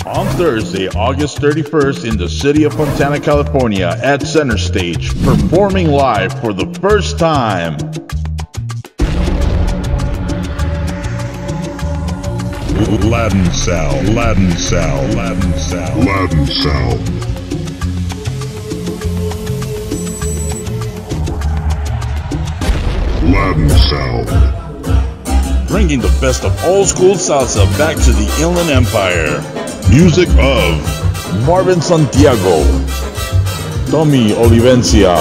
On Thursday, August 31st in the city of Fontana, California at Center Stage, performing live for the first time. Latin sound, Latin sound, Latin sound, Latin sound. Latin sound. Bringing the best of old school salsa back to the Inland Empire. Music of Marvin Santiago, Tommy Olivencia,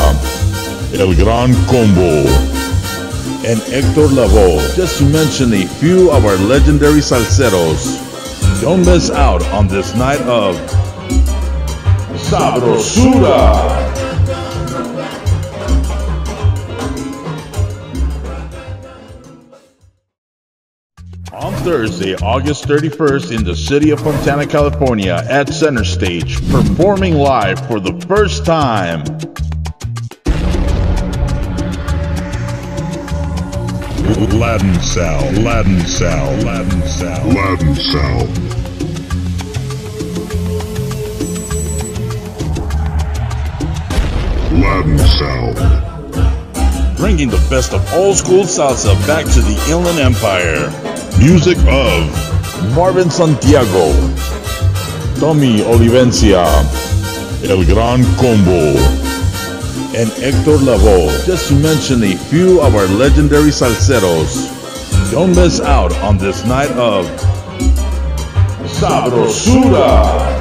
El Gran Combo, and Hector Lavoe, just to mention a few of our legendary salseros. Don't miss out on this night of Sabrosura. On Thursday, August 31st in the city of Fontana, California at Center Stage, performing live for the first time. Latin sound, Latin sound, Latin sound, Latin sound. Latin sound. Bringing the best of old school salsa back to the Inland Empire. Music of Marvin Santiago, Tommy Olivencia, El Gran Combo, and Hector Lavoe, just to mention a few of our legendary salseros. Don't miss out on this night of Sabrosura.